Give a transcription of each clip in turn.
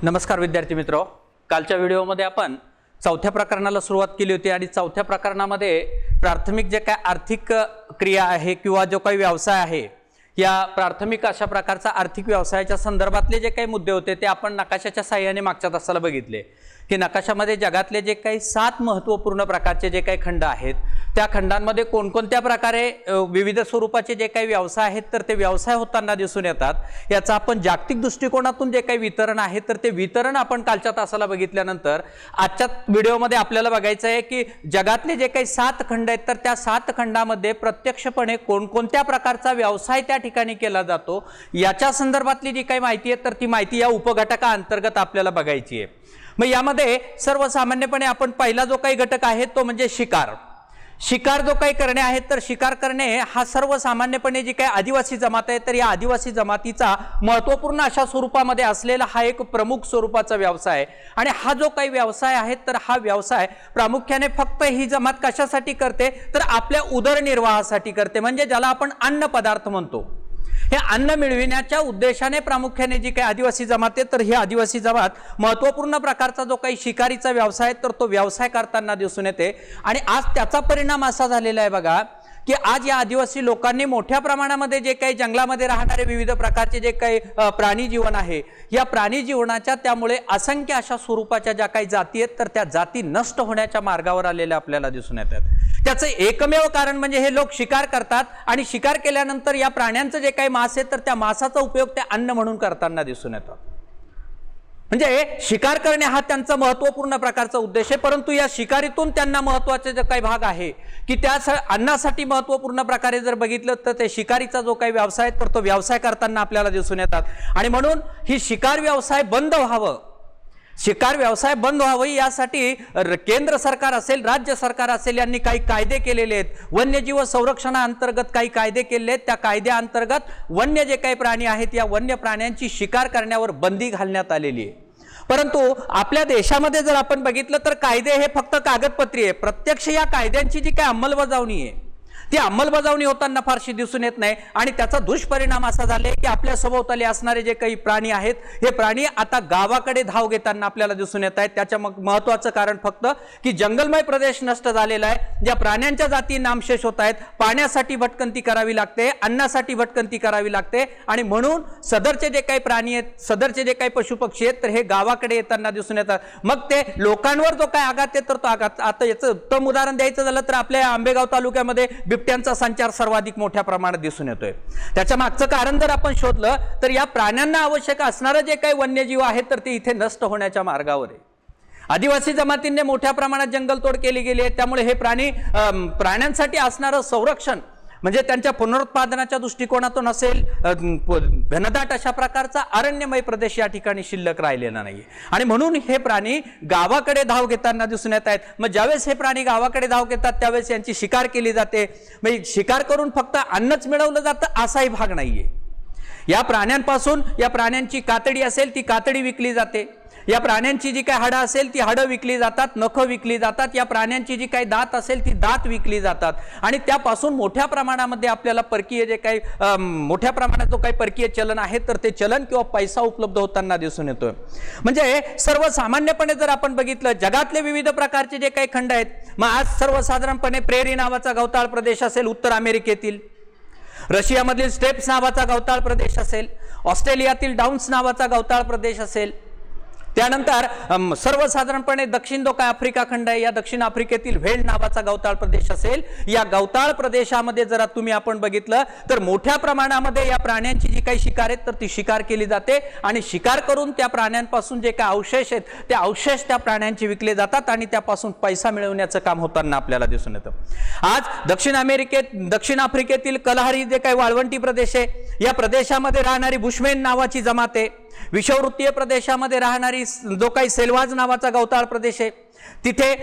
नमस्कार विद्यार्थी मित्रो, कालच्या व्हिडिओमध्ये आपण चौथ्या प्रकरणाला सुरुवात केली होती आणि चौथ्या प्रकरणामध्ये प्राथमिक जे काय आर्थिक क्रिया आहे किंवा जो काही व्यवसाय आहे या प्राथमिक अशा प्रकारचा आर्थिक व्यवसायाच्या संदर्भातले जे काही मुद्दे होते ते आपण नकाशाच्या साहाय्याने मागच्या तासाला बघितले की नकाशामध्ये जगातले जे काही 7 महत्त्वपूर्ण प्रकारचे जे काही खंड आहेत त्या खंडांमध्ये कोणकोणत्या प्रकारे विविध स्वरूपाचे जे काही व्यवसाय आहेत तर ते व्यवसाय होताना दिसून येतात। याचा आपण जागतिक दृष्टिकोनातून जे काही वितरण आहे तर ते वितरण आपण कालच्या तासाला बघितल्यानंतर आजच्या व्हिडिओमध्ये आपल्याला बघायचं आहे की जगातले जे काही 7 खंड आहेत तर त्या 7 खंडामध्ये प्रत्यक्षपणे कोणकोणत्या प्रकारचा व्यवसाय त्या ठिकाणी केला जातो याच्या संदर्भातली जी काही माहिती आहे तर ती माहिती या उपघटका अंतर्गत आपल्याला बघायची आहे। मग यामध्ये सर्वसामान्यपणे आपण पहिला जो काही घटक आहे तो म्हणजे शिकार। शिकार जो काही करणे आहे तर शिकार करणे हा सर्वसामान्यपणे जी काही आदिवासी जमात आहे तर या आदिवासी जमातीचा महत्त्वपूर्ण अशा स्वरूपामध्ये असलेला हा एक प्रमुख स्वरूपाचा व्यवसाय आहे आणि हा जो काही व्यवसाय आहे तर हा व्यवसाय प्रामुख्याने फक्त ही जमात कशासाठी करते तर आपल्या उदरनिर्वाहासाठी करते, म्हणजे ज्याला आपण अन्न पदार्थ म्हणतो। हे अन्न मिळविण्याच्या उद्देशाने प्रामुख्याने जी काही आदिवासी जमात आहे तर ही आदिवासी जमात महत्त्वपूर्ण प्रकारचा जो काही शिकारीचा व्यवसाय तर तो व्यवसाय करताना दिसून येते आणि आज त्याचा परिणाम असा झालेला आहे बघा की आज या आदिवासी लोकांनी मोठ्या प्रमाणामध्ये जे काही जंगलामध्ये राहणारे विविध प्रकारचे जे काही प्राणी जीवन आहे या प्राणी जीवनाच्या त्यामुळे असंख्य अशा स्वरूपाच्या ज्या काही जाती आहेत तर त्या जाती नष्ट होण्याच्या मार्गावर आलेल्या आपल्याला दिसून येतात। त्याचं एकमेव कारण म्हणजे हे लोक शिकार करतात आणि शिकार केल्यानंतर या प्राण्यांचं जे काही मांस आहे तर त्या मांसाचा उपयोग ते अन्न म्हणून करताना दिसून येतो। म्हणजे शिकार करणे हा त्यांचा महत्त्वपूर्ण प्रकारचा उद्देश आहे, परंतु या शिकारीतून त्यांना महत्त्वाचे जो काही भाग आहे की त्या अन्नासाठी महत्त्वपूर्ण प्रकारे जर बघितलं तर ते शिकारीचा जो काही व्यवसाय तर तो व्यवसाय करताना आपल्याला दिसून येतात आणि म्हणून ही शिकार व्यवसाय बंद व्हावं, शिकार व्यवसाय बंद व्हावं यासाठी केंद्र सरकार असेल राज्य सरकार असेल यांनी काही कायदे केलेले आहेत। वन्यजीव संरक्षणाअंतर्गत काही कायदे केलेले आहेत, त्या कायद्याअंतर्गत वन्य जे काही प्राणी आहेत या वन्य प्राण्यांची शिकार करण्यावर बंदी घालण्यात आलेली आहे। परंतु आपल्या देशामध्ये जर आपण बघितलं तर कायदे हे फक्त कागदपत्री आहे, प्रत्यक्ष या कायद्यांची जी काही अंमलबजावणी आहे ती अंमलबजावणी होताना फारशी दिसून येत नाही आणि त्याचा दुष्परिणाम असा झाला की आपल्या सभोवताली असणारे जे काही प्राणी आहेत हे प्राणी आता गावाकडे धाव घेताना आपल्याला दिसून येत आहेत। त्याच्या महत्त्वाचं कारण फक्त की जंगलमय प्रदेश नष्ट झालेला आहे, ज्या प्राण्यांच्या जाती नामशेष होत आहेत, पाण्यासाठी भटकंती करावी लागते, अन्नासाठी भटकंती करावी लागते आणि म्हणून सदरचे जे काही प्राणी आहेत सदरचे जे काही पशुपक्षी आहेत तर हे गावाकडे येताना दिसून येतात। मग ते लोकांवर जो काही आघात आहे तर तो आघात, आता याचं उत्तम उदाहरण द्यायचं झालं तर आपल्या आंबेगाव तालुक्यामध्ये बिबट्यांचा संचार सर्वाधिक मोठ्या प्रमाणात दिसून येतोय। त्याच्या मागचं कारण जर आपण शोधलं तर या प्राण्यांना आवश्यक असणारे जे काही वन्यजीव आहेत तर ते इथे नष्ट होण्याच्या मार्गावर आहे। आदिवासी जमातींनी मोठ्या प्रमाणात जंगलतोड केली गेली आहे, त्यामुळे हे प्राण्यांसाठी असणारं संरक्षण म्हणजे त्यांच्या पुनरुत्पादनाच्या दृष्टिकोनातून असेल घनदाट अशा प्रकारचा अरण्यमय प्रदेश या ठिकाणी शिल्लक राहिलेला नाही आणि म्हणून हे प्राणी गावाकडे धाव घेताना दिसून येत आहेत। मग ज्यावेळेस हे प्राणी गावाकडे धाव घेतात त्यावेळेस यांची शिकार केली जाते, म्हणजे शिकार करून फक्त अन्नच मिळवलं जातं असाही भाग नाहीये। या प्राण्यांपासून या प्राण्यांची कातडी असेल ती कातडी विकली जाते, या प्राण्यांची जी काही हाडं असेल ती हाडं विकली जातात, नखं विकली जातात, या प्राण्यांची जी काही दात असेल ती दात विकली जातात आणि त्यापासून मोठ्या प्रमाणामध्ये आपल्याला परकीय जे काही मोठ्या प्रमाणात जो काही परकीय चलन आहे तर ते चलन किंवा पैसा उपलब्ध होताना दिसून येतोय। म्हणजे सर्वसामान्यपणे जर आपण बघितलं जगातले विविध प्रकारचे जे काही खंड आहेत मग आज सर्वसाधारणपणे प्रेरी नावाचा गवताळ प्रदेश असेल उत्तर अमेरिकेतील, रशियामधील स्टेप्स नावाचा गवताळ प्रदेश असेल, ऑस्ट्रेलियातील डाउन्स नावाचा गवताळ प्रदेश असेल, त्यानंतर सर्वसाधारणपणे दक्षिण जो काय आफ्रिका खंड आहे या दक्षिण आफ्रिकेतील व्हेल्ड नावाचा गवताळ प्रदेश असेल। या गवताळ प्रदेशामध्ये जर तुम्ही आपण बघितलं तर मोठ्या प्रमाणामध्ये या प्राण्यांची जी काही शिकार आहेत तर ती शिकार केली जाते आणि शिकार करून त्या प्राण्यांपासून जे काही अवशेष आहेत ते अवशेष त्या प्राण्यांचे विकले जातात आणि त्यापासून पैसा मिळवण्याचं काम होताना आपल्याला दिसून येतं। आज दक्षिण आफ्रिकेतील कलहारी जे काही वाळवंटी प्रदेश आहे या प्रदेशामध्ये राहणारी बुशमेन नावाची जमात आहे, विषुववृत्तीय प्रदेशामध्ये राहणारी जो काही सेल्वाज नावाचा गवताळ प्रदेश आहे, तिथे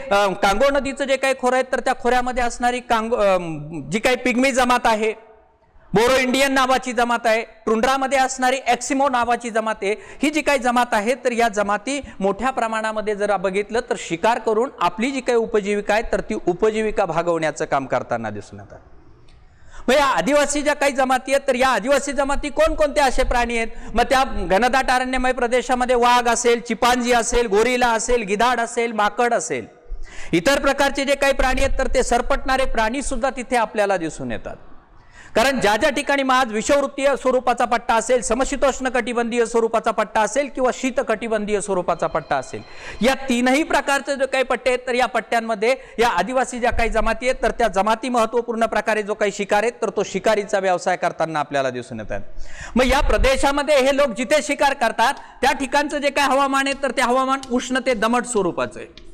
कांगो नदीचं जे काही खोरं आहे तर त्या खोऱ्यामध्ये असणारी जी काही पिग्मी जमात आहे, बोरो इंडियन नावाची जमात आहे, टुंड्रामध्ये असणारी एक्सिमो नावाची जमात आहे, ही जी काही जमात आहे तर या जमाती मोठ्या प्रमाणामध्ये जर बघितलं तर शिकार करून आपली जी काही उपजीविका आहे तर ती उपजीविका भागवण्याचं काम करताना दिसून येतात। मग या आदिवासी ज्या काही जमाती आहेत तर या आदिवासी जमाती कोणकोणते असे प्राणी आहेत? मग त्या घनदाट अरण्यमय प्रदेशामध्ये वाघ असेल, चिपांजी असेल, गोरिला असेल, गिधाड असेल, माकड असेल, इतर प्रकारचे जे काही प्राणी आहेत तर ते सरपटणारे प्राणी सुद्धा तिथे आपल्याला दिसून येतात. कारण ज्या ज्या ठिकाणी महाज विषुववृत्तीय स्वरूपाचा पट्टा असेल, समशीतोष्ण कटिबंधीय स्वरूपाचा पट्टा असेल किंवा शीत कटिबंधीय स्वरूपाचा पट्टा असेल, या तीनही प्रकारचे जे काही पट्टे आहेत तर या पट्ट्यांमध्ये या आदिवासी ज्या काही जमाती आहेत तर त्या जमाती महत्त्वपूर्ण प्रकारे जो काही शिकार आहेत तर तो शिकारीचा व्यवसाय करताना आपल्याला दिसून येतात. मग या प्रदेशामध्ये हे लोक जिथे शिकार करतात त्या ठिकाणचं जे काही हवामान आहे तर ते हवामान उष्ण ते दमट स्वरूपाचं आहे.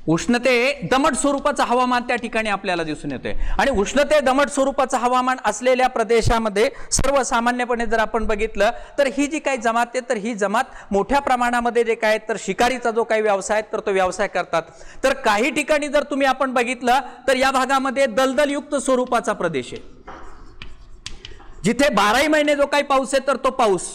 उष्ण ते दमट स्वरूपाचं हवामान त्या ठिकाणी आपल्याला दिसून येते. आणि उष्ण ते दमट स्वरूपाचं हवामान असलेल्या प्रदेशामध्ये सर्वसामान्यपणे जर आपण बघितलं तर ही जी काही जमात आहे तर ही जमात मोठ्या प्रमाणामध्ये जे काय तर शिकारीचा जो काही व्यवसाय आहे तर तो व्यवसाय करतात. तर काही ठिकाणी जर तुम्ही आपण बघितलं तर या भागामध्ये दलदलयुक्त स्वरूपाचा प्रदेश आहे, जिथे 12ही महिने जो काही पाऊस आहे तर तो पाऊस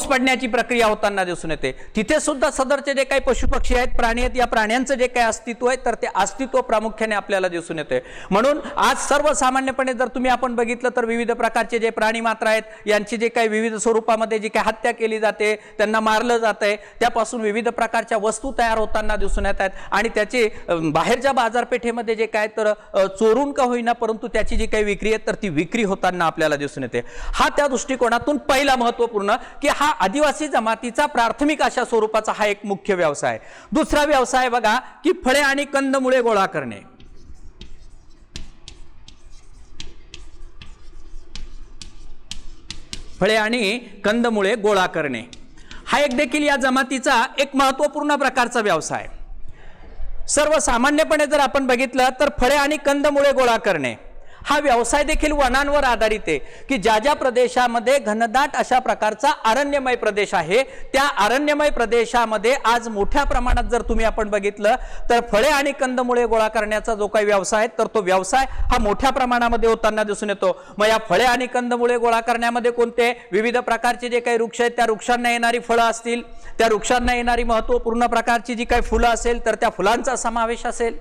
पडण्याची प्रक्रिया होताना दिसून येते. तिथे सुद्धा सदरचे जे काही पशुपक्षी आहेत, प्राणी आहेत, या प्राण्यांचं जे काही अस्तित्व आहे तर ते अस्तित्व प्रामुख्याने आपल्याला दिसून येते. म्हणून आज सर्वसामान्यपणे जर तुम्ही आपण बघितलं तर विविध प्रकारचे जे प्राणी मात्र आहेत यांची जे काही विविध स्वरूपामध्ये जी काही हत्या केली जाते, त्यांना मारलं जातंय, त्यापासून विविध प्रकारच्या वस्तू तयार होताना दिसून येत आहेत आणि त्याची बाहेरच्या बाजारपेठेमध्ये जे काय तर चोरून का होईना परंतु त्याची जी काही विक्री आहे तर ती विक्री होताना आपल्याला दिसून येते. हा त्या दृष्टिकोनातून पहिला महत्त्वपूर्ण की हा आदिवासी जमातीचा प्राथमिक अशा स्वरूपाचा हा एक मुख्य व्यवसाय. दुसरा व्यवसाय बघा की फळे आणि कंदमुळे गोळा करणे. फळे आणि कंदमुळे गोळा करणे हा एक देखील या जमातीचा एक महत्त्वपूर्ण प्रकारचा व्यवसाय. सर्वसामान्यपणे जर आपण बघितलं तर फळे आणि कंदमुळे गोळा करणे हा व्यवसाय देखील वनांवर आधारित आहे की ज्या ज्या प्रदेशामध्ये घनदाट अशा प्रकारचा अरण्यमय प्रदेश आहे त्या अरण्यमय प्रदेशामध्ये आज मोठ्या प्रमाणात जर तुम्ही आपण बघितलं तर फळे आणि कंदमुळे गोळा करण्याचा जो काही व्यवसाय आहे तर तो व्यवसाय हा मोठ्या प्रमाणामध्ये होताना दिसून येतो. मग या फळे आणि कंदमुळे गोळा करण्यामध्ये कोणते विविध प्रकारचे जे काही वृक्ष आहेत त्या वृक्षांना येणारी फळं असतील, त्या वृक्षांना येणारी महत्त्वपूर्ण प्रकारची जी काही फुलं असेल तर त्या फुलांचा समावेश असेल,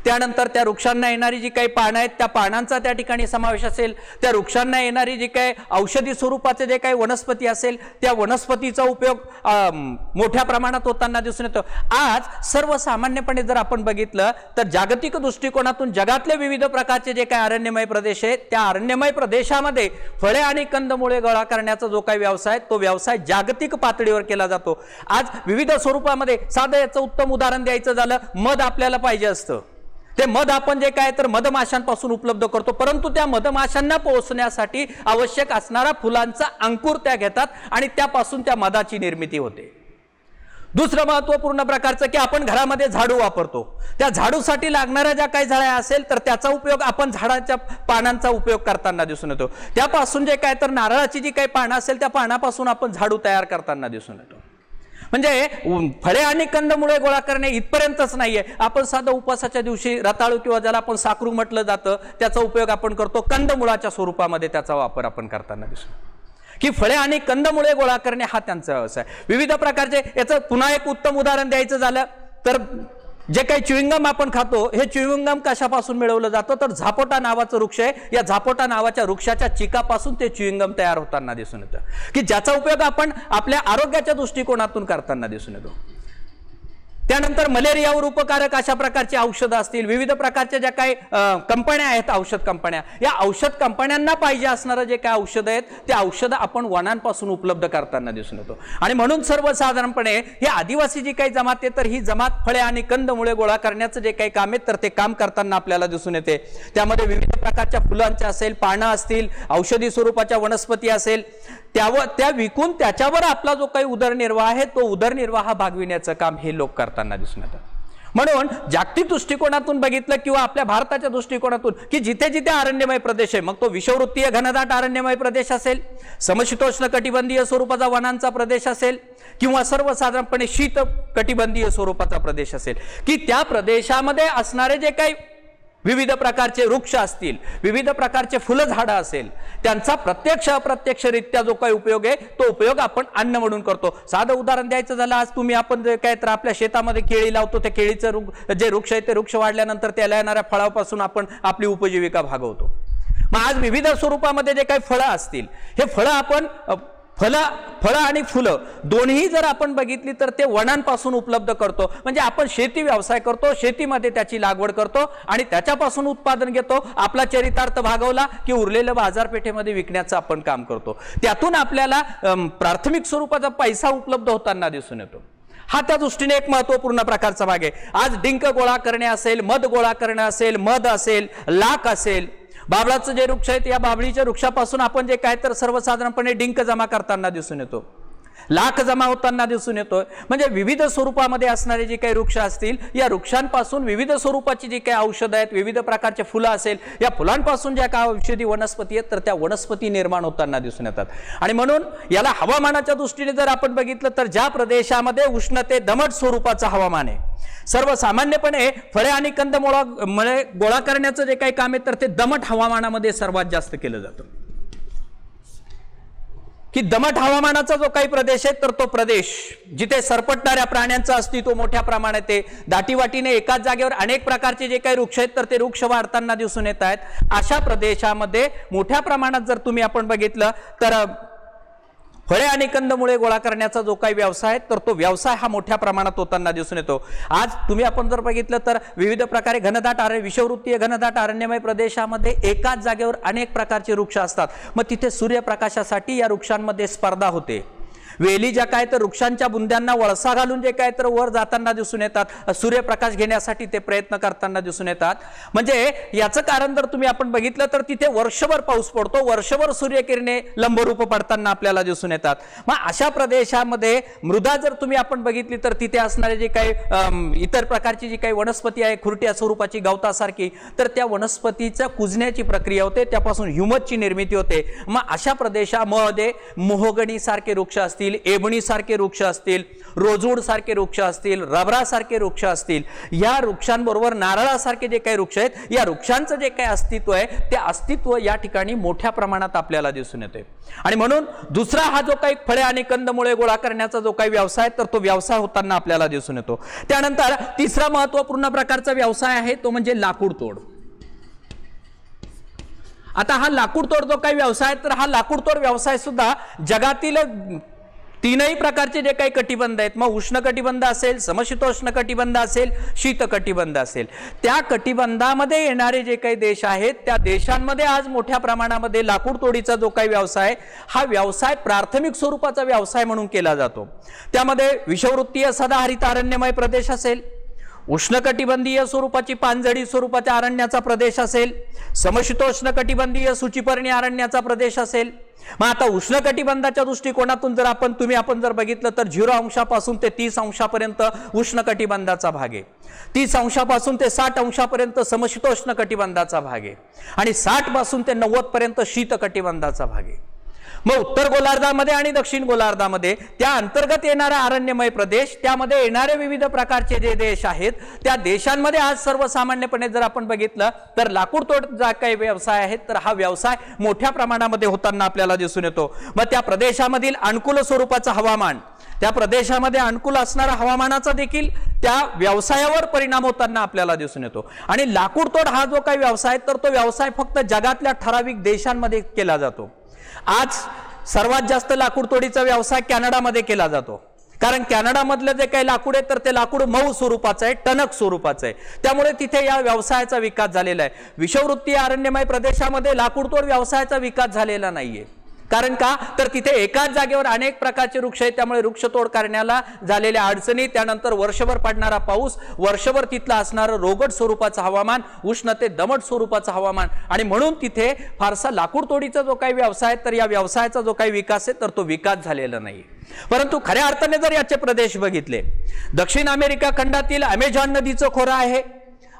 त्यानंतर त्या वृक्षांना येणारी जी काही पानं आहेत त्या पानांचा त्या ठिकाणी समावेश असेल, त्या वृक्षांना येणारी जी काही औषधी स्वरूपाचे जे काही वनस्पती असेल त्या वनस्पतीचा उपयोग मोठ्या प्रमाणात होताना दिसून येतो. आज सर्वसामान्यपणे जर आपण बघितलं तर जागतिक दृष्टिकोनातून जगातले विविध प्रकारचे जे काही अरण्यमय प्रदेश आहेत त्या अरण्यमय प्रदेशामध्ये फळे आणि कंदमुळे गोळा करण्याचा जो काही व्यवसाय तो व्यवसाय जागतिक पातळीवर केला जातो. आज विविध स्वरूपामध्ये साधं याचं उत्तम उदाहरण द्यायचं झालं, मध आपल्याला पाहिजे असतं, ते मध आपण जे काय तर मधमाशांपासून उपलब्ध करतो, परंतु त्या मधमाशांना पोहोचण्यासाठी आवश्यक असणारा फुलांचा अंकुर त्या घेतात आणि त्यापासून त्या मधाची निर्मिती होते. दुसरं महत्त्वपूर्ण प्रकारचं की आपण घरामध्ये झाडू वापरतो, त्या झाडूसाठी लागणाऱ्या ज्या काही झाड्या असेल तर त्याचा उपयोग आपण झाडाच्या पानांचा उपयोग करताना दिसून येतो. त्यापासून जे काय तर नारळाची जी काही पानं असेल त्या पानापासून आपण झाडू तयार करताना दिसून येतो. म्हणजे फळे आणि कंदमुळे गोळा करणे इथपर्यंतच नाहीये, आपण साधं उपवासाच्या दिवशी रताळू किंवा ज्याला आपण साकरू म्हटलं जातं त्याचा उपयोग आपण करतो, कंदमुळाच्या स्वरूपामध्ये त्याचा वापर आपण करताना दिसतो. की फळे आणि कंदमुळे गोळा करणे हा त्यांचा व्यवसाय. विविध प्रकारचे याचं पुन्हा एक उत्तम उदाहरण द्यायचं झालं तर जे काही च्युइंगम आपण खातो हे च्युइंगम कशापासून मिळवलं जातं तर झापोटा नावाचं वृक्ष आहे, या झापोटा नावाच्या वृक्षाच्या चिकापासून ते च्युइंगम तयार होताना दिसून येतं की ज्याचा उपयोग आपण आपल्या आरोग्याच्या दृष्टिकोनातून करताना दिसून येतो. त्यानंतर मलेरियावर उपकारक अशा प्रकारची औषधं असतील, विविध प्रकारच्या ज्या काही कंपन्या आहेत औषध कंपन्या, या औषध कंपन्यांना पाहिजे असणारं जे काही औषधं आहेत ते औषधं आपण वनांपासून उपलब्ध करताना दिसून येतो. आणि म्हणून सर्वसाधारणपणे ही आदिवासी जी काही जमात आहे तर ही जमात फळे आणि कंदमुळे गोळा करण्याचं जे काही काम आहे तर ते काम करताना आपल्याला दिसून येते. त्यामध्ये विविध प्रकारच्या फुलांच्या असेल, पानं असतील, औषधी स्वरूपाच्या वनस्पती असेल, त्या विकून त्याच्यावर आपला जो काही उदरनिर्वाह आहे तो उदरनिर्वाह भागविण्याचं काम हे लोक करताना दिसून येतात. म्हणून जागतिक दृष्टिकोनातून बघितलं किंवा आपल्या भारताच्या दृष्टिकोनातून की जिथे जिथे अरण्यमय प्रदेश आहे, मग तो विषुववृत्तीय घनदाट अरण्यमय प्रदेश असेल, समशीतोष्ण कटिबंधीय स्वरूपाचा वनांचा प्रदेश असेल किंवा सर्वसाधारणपणे शीत कटिबंधीय स्वरूपाचा प्रदेश असेल, की त्या प्रदेशामध्ये असणारे जे काही विविध प्रकारचे वृक्ष असतील, विविध प्रकारचे फुलं झाडं असेल, त्यांचा प्रत्यक्ष अप्रत्यक्षरित्या जो काही उपयोग आहे तो उपयोग आपण अन्न म्हणून करतो. साधं उदाहरण द्यायचं झालं, आज तुम्ही आपण जे काय तर आपल्या शेतामध्ये केळी लावतो, त्या केळीचं जे वृक्ष आहे ते वृक्ष वाढल्यानंतर त्याला येणाऱ्या फळापासून आपण आपली उपजीविका भागवतो. मग आज विविध स्वरूपामध्ये जे काही फळं असतील, हे फळं आपण फळं आणि फुलं दोन्ही जर आपण बघितली तर ते वनांपासून उपलब्ध करतो. म्हणजे आपण शेती व्यवसाय करतो, शेतीमध्ये त्याची लागवड करतो आणि त्याच्यापासून उत्पादन घेतो, आपला चरितार्थ भागवला की उरलेलं बाजारपेठेमध्ये विकण्याचं आपण काम करतो. त्यातून आपल्याला प्राथमिक स्वरूपाचा पैसा उपलब्ध होताना दिसून येतो. हा त्या दृष्टीने एक महत्वपूर्ण प्रकारचा भाग आहे. आज डिंक गोळा करणे असेल, मध गोळा करणे असेल, मध असेल, लाख असेल, बाबळाचं जे वृक्ष आहेत या बाबळीच्या वृक्षापासून आपण जे काय तर सर्वसाधारणपणे डिंक जमा करताना दिसून येतो, लाख जमा होताना दिसून येतो. म्हणजे विविध स्वरूपामध्ये असणारे जे काही वृक्ष असतील, या वृक्षांपासून विविध स्वरूपाची जी काही औषधं आहेत, विविध प्रकारचे फुलं असेल, या फुलांपासून ज्या काही औषधी वनस्पती आहेत तर त्या वनस्पती निर्माण होताना दिसून येतात. आणि म्हणून याला हवामानाच्या दृष्टीने जर आपण बघितलं तर ज्या प्रदेशामध्ये उष्णते दमट स्वरूपाचं हवामान आहे, सर्वसामान्यपणे फळे आणि कंदमुळे गोळा करण्याचं जे काही काम आहे तर ते दमट हवामानामध्ये सर्वात जास्त केलं जातं. की दमट हवामानाचा जो काही प्रदेश आहे तर तो प्रदेश जिथे सरपटणाऱ्या प्राण्यांचं अस्तित्व मोठ्या प्रमाणात आहे, दाटीवाटीने एकाच जागेवर अनेक प्रकारचे जे काही वृक्ष आहेत तर ते वृक्ष वाढताना दिसून येत आहेत, अशा प्रदेशामध्ये मोठ्या प्रमाणात जर तुम्ही आपण बघितलं तर फळे आणि कंदमुळे गोळा करण्याचा जो काही व्यवसाय आहे तर तो व्यवसाय हा मोठ्या प्रमाणात होताना दिसून येतो. आज तुम्ही आपण जर बघितलं तर विविध प्रकारे घनदाट विषुववृत्तीय घनदाट अरण्यमय प्रदेशामध्ये एकाच जागेवर अनेक प्रकारचे वृक्ष असतात. मग तिथे सूर्यप्रकाशासाठी या वृक्षांमध्ये स्पर्धा होते. वेली ज्या काय तर वृक्षांच्या बुंद्यांना वळसा घालून जे काय तर वर जाताना दिसून येतात, सूर्यप्रकाश घेण्यासाठी ते प्रयत्न करताना दिसून येतात. म्हणजे याचं कारण जर तुम्ही आपण बघितलं तर तिथे वर्षभर पाऊस पडतो, वर्षभर सूर्यकिरणे लंबरूप पडताना आपल्याला दिसून येतात. मग अशा प्रदेशामध्ये मृदा जर तुम्ही आपण बघितली तर तिथे असणारे जे काही इतर प्रकारची जी काही वनस्पती आहे, खुरट्या स्वरूपाची गवतासारखी, तर त्या वनस्पतीच्या कुजण्याची प्रक्रिया होते, त्यापासून ह्युमसची निर्मिती होते. मग अशा प्रदेशामध्ये मोहगणी सारखे वृक्ष असतील, एबणी सारखे वृक्ष असतील, रोजूड सारखे वृक्ष असतील, रबरासारखे वृक्ष असतील, या वृक्षांबरोबर नारळासारखे जे काही वृक्ष आहेत, या वृक्षांचं जे काही अस्तित्व आहे ते अस्तित्व या ठिकाणी मोठ्या प्रमाणात आपल्याला दिसून येते. आणि म्हणून दुसरा हा जो काही फळे आणि कंदमुळे गोळा करण्याचा जो काही व्यवसाय तर तो व्यवसाय होताना आपल्याला दिसून येतो. त्यानंतर तिसरा महत्वपूर्ण प्रकारचा व्यवसाय आहे तो म्हणजे लाकूड तोड. आता हा लाकूड तोड जो काही व्यवसाय तर हा लाकूड तोड व्यवसाय सुद्धा जगातील तीनही प्रकारचे जे काही कटिबंध आहेत, मग उष्ण कटिबंध असेल, समशीतोष्ण कटिबंध असेल, शीत कटिबंध असेल, त्या कटिबंधामध्ये येणारे जे काही देश आहेत त्या देशांमध्ये आज मोठ्या प्रमाणामध्ये लाकूड तोडीचा जो काही व्यवसाय हा व्यवसाय प्राथमिक स्वरूपाचा व्यवसाय म्हणून केला जातो. त्यामध्ये विषुववृत्तीय सदाहरित अरण्यमय प्रदेश असेल, उष्णकटिबंधीय स्वरूपाची पानझडी स्वरूपाच्या अरण्याचा प्रदेश असेल, समशीतोष्ण कटिबंधीय सूचीपर्णी अरण्याचा प्रदेश असेल. मग आता उष्णकटिबंधाच्या दृष्टिकोनातून जर आपण जर बघितलं तर 0 अंशापासून ते 30 अंशापर्यंत उष्णकटिबंधाचा भाग आहे, 30 अंशापासून ते 60 अंशापर्यंत समशीतोष्ण कटिबंधाचा भाग आहे आणि 60 पासून ते 90 पर्यंत शीत कटिबंधाचा भाग आहे. मग उत्तर गोलार्धामध्ये आणि दक्षिण गोलार्धामध्ये त्या अंतर्गत येणारा अरण्यमय प्रदेश, त्यामध्ये येणारे विविध प्रकारचे जे देश आहेत त्या देशांमध्ये आज सर्वसामान्यपणे जर आपण बघितलं तर लाकूड तोड जा काही व्यवसाय आहेत तर हा व्यवसाय मोठ्या प्रमाणामध्ये होताना आपल्याला दिसून येतो. मग त्या प्रदेशामधील अनुकूल स्वरूपाचं हवामान, त्या प्रदेशामध्ये अनुकूल असणारा हवामानाचा देखील त्या व्यवसायावर परिणाम होताना आपल्याला दिसून येतो. आणि लाकूड तोड हा जो काही व्यवसाय तर तो व्यवसाय फक्त जगातल्या ठराविक देशांमध्ये केला जातो. आज सर्वात जास्त लाकूड तोडीचा व्यवसाय कॅनडामध्ये केला जातो, कारण कॅनडामधलं जे काही लाकूड आहे तर ते लाकूड मऊ स्वरूपाचं आहे, टणक स्वरूपाचं आहे, त्यामुळे तिथे या व्यवसायाचा विकास झालेला आहे. विषुववृत्तीय अरण्यमय प्रदेशामध्ये लाकूड तोड व्यवसायाचा विकास झालेला नाहीये. कारण का तर तिथे एकाच जागेवर अनेक प्रकारचे वृक्ष आहेत, त्यामुळे वृक्षतोड करण्याला झालेल्या अडचणी, त्यानंतर वर्षभर पडणारा पाऊस, वर्षभर तिथलं असणारं रोगट स्वरूपाचं हवामान, उष्णते दमट स्वरूपाचं हवामान, आणि म्हणून तिथे फारसा लाकूड तोडीचा जो काही व्यवसाय तर या व्यवसायाचा जो काही विकास आहे तर तो विकास झालेला नाही. परंतु खऱ्या अर्थाने जर याचे प्रदेश बघितले, दक्षिण अमेरिका खंडातील अमेझॉन नदीचं खोरं आहे,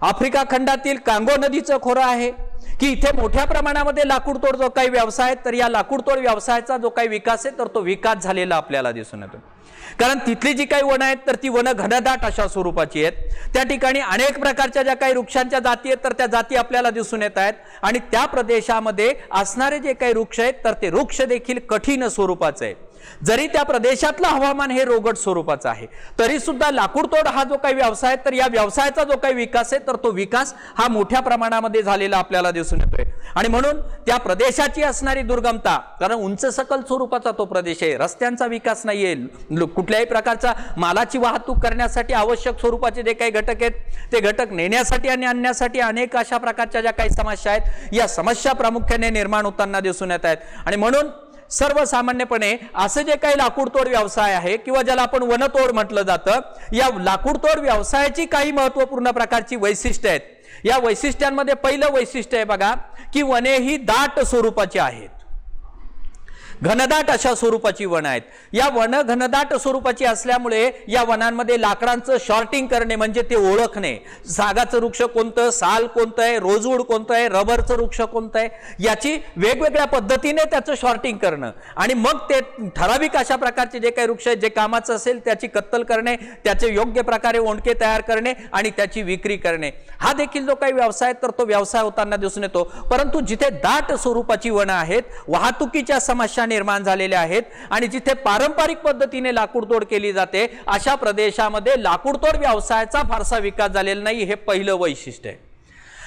आफ्रिका खंडातील कांगो नदीचं खोरं आहे, की इथे मोठ्या प्रमाणामध्ये लाकूड तोड जो काही व्यवसाय आहे, तर या लाकूड तोड व्यवसायाचा जो काही विकास आहे तर तो विकास झालेला आपल्याला दिसून येतो. कारण तिथली जी काही वनं आहेत तर ती वनं घनदाट अशा स्वरूपाची आहेत. त्या ठिकाणी अनेक प्रकारच्या ज्या काही वृक्षांच्या जाती आहेत तर त्या जाती आपल्याला दिसून येत आहेत. आणि त्या प्रदेशामध्ये असणारे जे काही वृक्ष आहेत तर ते वृक्ष देखील कठीण स्वरूपाचे आहेत. जरी त्या प्रदेशातलं हवामान हे रोगट स्वरूपाचं आहे तरी सुद्धा लाकूड तोड हा जो काही व्यवसाय आहे तर या व्यवसायाचा जो काही विकास आहे तर तो विकास हा मोठ्या प्रमाणामध्ये झालेला आपल्याला दिसून येतोय. आणि म्हणून त्या प्रदेशाची असणारी दुर्गमता, कारण उंच सकल स्वरूपाचा तो प्रदेश आहे, रस्त्यांचा विकास नाहीये, कुठल्याही प्रकारचा मालाची वाहतूक करण्यासाठी आवश्यक स्वरूपाचे जे काही घटक आहेत ते घटक नेण्यासाठी आणि आणण्यासाठी अनेक अशा प्रकारच्या ज्या काही समस्या आहेत या समस्या प्रामुख्याने निर्माण होताना दिसून येत आहेत. आणि म्हणून सर्वसामान्यपणे असे जे काही लाकूड तोड व्यवसाय आहे किंवा ज्याला आपण वनतोड म्हटलं जातं, या लाकूड तोड व्यवसायाची काही महत्त्वपूर्ण प्रकारची वैशिष्ट्ये आहेत. या वैशिष्ट्यांमध्ये पहिलं वैशिष्ट्य आहे बघा की वने ही दाट स्वरूपाची आहेत, घनदाट अशा स्वरूपाची वन आहेत. या वन घनदाट स्वरूपाची असल्यामुळे या वनांमध्ये लाकडांचं शॉर्टिंग करणे म्हणजे ते ओळखणे, सागाचं वृक्ष कोणतं, साल कोणतं आहे, रोजवूड कोणतं आहे, रबरचं वृक्ष कोणतं आहे, याची वेगवेगळ्या पद्धतीने त्याचं शॉर्टिंग करणं आणि मग ते ठराविक अशा प्रकारचे जे काही वृक्ष आहेत जे कामाचं असेल त्याची कत्तल करणे, त्याचे योग्य प्रकारे ओंडके तयार करणे आणि त्याची विक्री करणे, हा देखील जो काही व्यवसाय तर तो व्यवसाय होताना दिसून येतो. परंतु जिथे दाट स्वरूपाची वनं आहेत, वाहतुकीच्या समस्या निर्माण झालेल्या आहेत आणि जिथे पारंपरिक पद्धतीने लाकूड तोड केली जाते अशा प्रदेशामध्ये लाकूड तोड व्यवसायाचा फारसा विकास झालेला नाही. हे पहिलं वैशिष्ट्य आहे.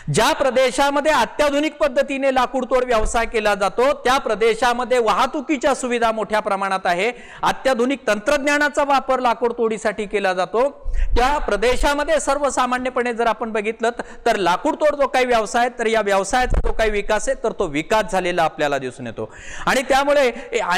ज्या प्रदेशामध्ये अत्याधुनिक पद्धतीने लाकूड तोड व्यवसाय केला जातो त्या प्रदेशामध्ये वाहतुकीच्या सुविधा मोठ्या प्रमाणात आहे, अत्याधुनिक तंत्रज्ञानाचा वापर लाकूड तोडीसाठी केला जातो. त्या प्रदेशामध्ये सर्वसामान्यपणे जर आपण बघितलं तर लाकूड तोड जो काही व्यवसाय तर या व्यवसायाचा जो काही विकास आहे तर तो विकास झालेला आपल्याला दिसून येतो. आणि त्यामुळे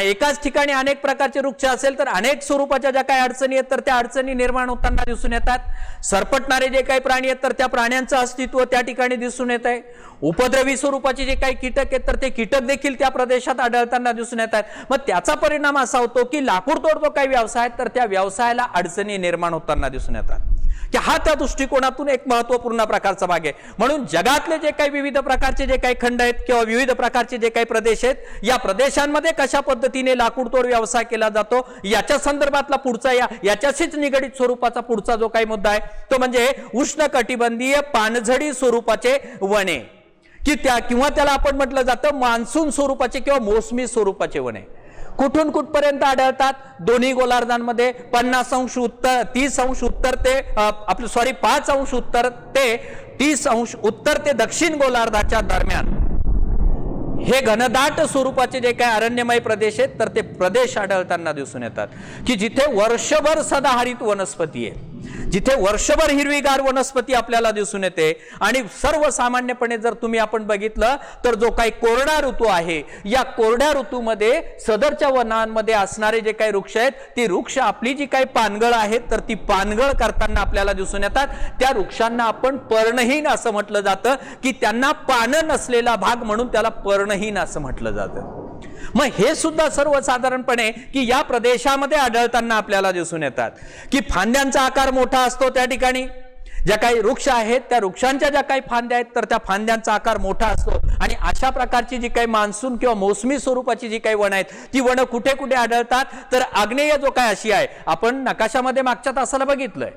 एकाच ठिकाणी अनेक प्रकारचे वृक्ष असेल तर अनेक स्वरूपाच्या ज्या काही अडचणी आहेत तर त्या अडचणी निर्माण होताना दिसून येतात. सरपटणारे जे काही प्राणी आहेत तर त्या प्राण्यांचं अस्तित्व त्या ठिकाणी दिसून येत आहे. उपद्रवी स्वरूपाचे जे काही कीटक आहेत तर ते कीटक देखील त्या प्रदेशात आढळताना दिसून येतात. मग त्याचा परिणाम असा होतो की लाकूड तोड जो काही व्यवसाय तर त्या व्यवसायाला अडचणी निर्माण होताना दिसून येतात. की हा त्या दृष्टिकोनातून एक महत्त्वपूर्ण प्रकारचा भाग आहे. म्हणून जगातले जे काही विविध प्रकारचे जे काही खंड आहेत किंवा विविध प्रकारचे जे काही प्रदेश आहेत या प्रदेशांमध्ये कशा पद्धतीने लाकूड तोड व्यवसाय केला जातो याच्या संदर्भातला पुढचा याच्याशीच निगडित स्वरूपाचा पुढचा जो काही मुद्दा आहे तो म्हणजे उष्णकटिबंधीय पानझडी स्वरूपाचे वने की त्या किंवा त्याला आपण म्हटलं जातं मान्सून स्वरूपाचे किंवा मोसमी स्वरूपाचे वने. कुठून कुठपर्यंत आढळतात? दोन्ही गोलार्धांमध्ये 50 अंश उत्तर 30 अंश उत्तर ते 5 अंश उत्तर ते 30 अंश उत्तर ते दक्षिण गोलार्धाच्या दरम्यान हे घनदाट स्वरूपाचे जे काही अरण्यमय प्रदेश आहेत तर ते प्रदेश आढळताना दिसून येतात की जिथे वर्षभर सदाहरित वनस्पती आहे, जिथे वर्षभर हिरवीगार वनस्पती आपल्याला दिसून येते. आणि सर्वसामान्यपणे जर तुम्ही आपण बघितलं तर जो काही कोरडा ऋतू आहे या कोरड्या ऋतूमध्ये सदरच्या वनांमध्ये असणारे जे काही वृक्ष आहेत ती वृक्ष आपली जी काही पानगळ आहेत तर ती पानगळ करताना आपल्याला दिसून येतात. त्या वृक्षांना आपण पर्णहीन असं म्हटलं जातं की त्यांना पानं नसलेला भाग म्हणून त्याला पर्णहीन असं म्हटलं जातं. मग हे सुद्धा सर्वसाधारणपणे की या प्रदेशामध्ये आढळताना आपल्याला दिसून येतात की फांद्यांचा आकार मोठा असतो. त्या ठिकाणी ज्या काही वृक्ष आहेत त्या वृक्षांच्या ज्या काही फांद्या आहेत तर त्या फांद्यांचा आकार मोठा असतो. आणि अशा प्रकारची जी काही मान्सून किंवा मोसमी स्वरूपाची जी काही वनं आहेत ती वनं कुठे कुठे आढळतात तर आग्नेय जो काय आशिया आहे, आपण नकाशामध्ये मागच्या तासाला बघितलंय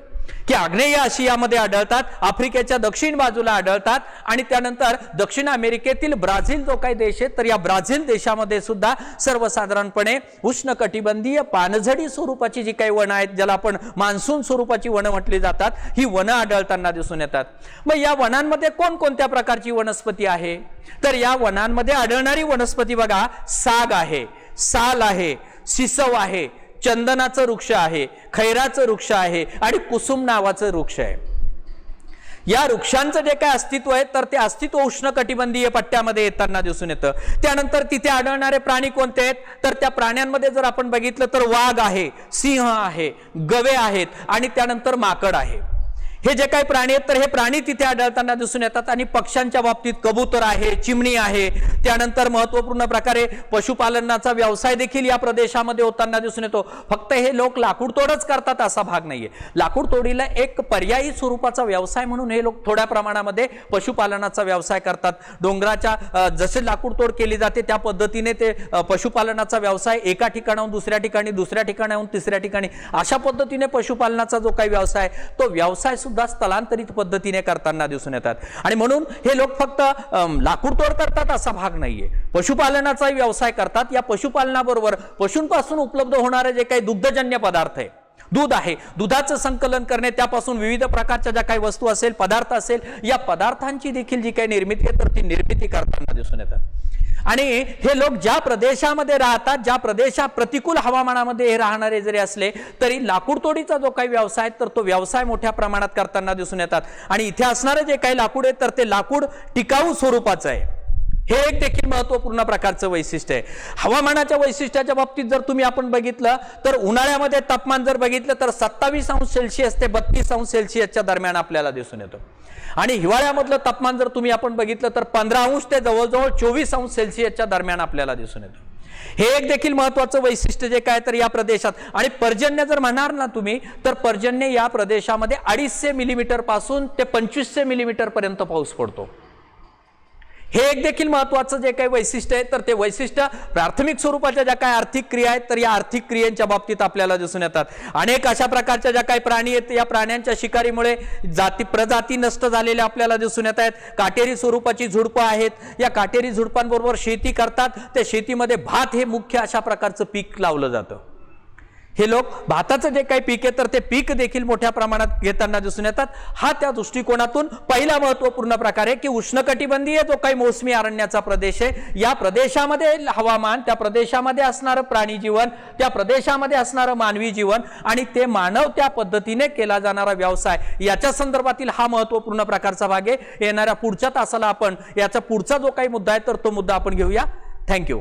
की आग्नेय आशियामध्ये आढळतात, आफ्रिकेच्या दक्षिण बाजूला आढळतात आणि त्यानंतर दक्षिण अमेरिकेतील ब्राझील जो काही देश आहे तर या ब्राझील देशामध्ये सुद्धा सर्वसाधारणपणे उष्णकटिबंधीय पानझडी स्वरूपाची जी काही वनं आहेत ज्याला आपण मान्सून स्वरूपाची वनं म्हटली जातात ही वनं आढळताना दिसून येतात. मग या वनांमध्ये कोणकोणत्या प्रकारची वनस्पती आहे तर या वनांमध्ये आढळणारी वनस्पती बघा, साग आहे, साल आहे, सिसव आहे, चंदनाचं वृक्ष आहे, खैराचं वृक्ष आहे आणि कुसुम नावाचं वृक्ष आहे. या वृक्षांचं जे काय अस्तित्व आहे तर ते अस्तित्व उष्णकटिबंधीय पट्ट्यामध्ये येताना दिसून येतं. त्यानंतर तिथे आढळणारे प्राणी कोणते आहेत तर त्या प्राण्यांमध्ये जर आपण बघितलं तर वाघ आहे, सिंह आहे, गवे आहेत आणि त्यानंतर माकड आहे. हे जे काही प्राणी आहेत तर हे प्राणी तिथे आढळताना दिसून येतात. आणि पक्ष्यांच्या बाबतीत कबूतर आहे, चिमणी आहे. त्यानंतर महत्वपूर्ण प्रकारे पशुपालनाचा व्यवसाय देखील या प्रदेशामध्ये होताना दिसून येतो. फक्त हे लोक लाकूड तोडच करतात असा भाग नाहीये. लाकूड तोडीला एक पर्यायी स्वरूपाचा व्यवसाय म्हणून हे लोक थोड्या प्रमाणामध्ये पशुपालनाचा व्यवसाय करतात. डोंगराच्या जसे लाकूड तोड केली जाते त्या पद्धतीने ते पशुपालनाचा व्यवसाय एका ठिकाणाहून दुसऱ्या ठिकाणी, दुसऱ्या ठिकाणाहून तिसऱ्या ठिकाणी अशा पद्धतीने पशुपालनाचा जो काही व्यवसाय तो व्यवसाय सुद्धा स्थलांतरित पद्धतीने करताना दिसून येतात. आणि म्हणून हे लोक फक्त लाकूड तोड करतात असा भाग नाहीये. पशुपालनाचा व्यवसाय करतात. या पशुपालनाबरोबर पशूंपासून उपलब्ध होणारे जे काही दुग्धजन्य पदार्थ आहे, दूध आहे, दुधाचं संकलन करणे, त्यापासून विविध प्रकारच्या ज्या काही वस्तू असेल, पदार्थ असेल, या पदार्थांची देखील जी काही निर्मिती आहे तर ती निर्मिती करताना दिसून येतात. आणि हे लोक ज्या प्रदेशामध्ये राहतात, ज्या प्रदेशात प्रतिकूल हवामानामध्ये हे राहणारे जरी असले तरी लाकूड तोडीचा जो काही व्यवसाय तर तो व्यवसाय मोठ्या प्रमाणात करताना दिसून येतात. आणि इथे असणारे जे काही लाकूड आहे तर ते लाकूड टिकाऊ स्वरूपाचं आहे. हे एक देखील महत्वपूर्ण प्रकारचं वैशिष्ट्य आहे. हवामानाच्या वैशिष्ट्याच्या बाबतीत जर तुम्ही आपण बघितलं तर उन्हाळ्यामध्ये तापमान जर बघितलं तर 27°C ते 32°C दरम्यान आपल्याला दिसून येतं. आणि हिवाळ्यामधलं तापमान जर तुम्ही आपण बघितलं तर 15° ते जवळजवळ 24°C दरम्यान आपल्याला दिसून येतं. हे एक देखील महत्वाचं वैशिष्ट्य जे काय तर या प्रदेशात. आणि पर्जन्य जर म्हणणार ना तुम्ही तर पर्जन्य या प्रदेशामध्ये 250 मिलीमीटर पासून ते 2500 मिलीमीटर पर्यंत पाऊस पडतो. हे एक देखील महत्वाचं जे काही वैशिष्ट्य आहे तर ते वैशिष्ट्य प्राथमिक स्वरूपाच्या ज्या काही आर्थिक क्रिया आहेत तर या आर्थिक क्रियांच्या बाबतीत आपल्याला दिसून येतात. अनेक अशा प्रकारच्या ज्या काही प्राणी आहेत या प्राण्यांच्या शिकारीमुळे प्रजाती नष्ट झालेल्या आपल्याला दिसून येत आहेत. काटेरी स्वरूपाची झुडपं आहेत. या काटेरी झुडपांबरोबर शेती करतात. त्या शेतीमध्ये भात हे मुख्य अशा प्रकारचं पीक लावलं जातं. हे लोक भाताचं जे काही पीक आहे तर ते पीक देखील मोठ्या प्रमाणात घेताना दिसून येतात. हा त्या दृष्टिकोनातून पहिला महत्वपूर्ण प्रकार आहे की उष्णकटिबंधीय जो काही मोसमी अरण्याचा प्रदेश आहे या प्रदेशामध्ये हवामान, त्या प्रदेशामध्ये असणारं प्राणी जीवन, त्या प्रदेशामध्ये असणारं मानवी जीवन आणि ते मानव त्या पद्धतीने केला जाणारा व्यवसाय याच्या संदर्भातील हा महत्वपूर्ण प्रकारचा भाग आहे. येणाऱ्या पुढच्या तासाला आपण याचा पुढचा जो काही मुद्दा आहे तर तो मुद्दा आपण घेऊया. थँक्यू.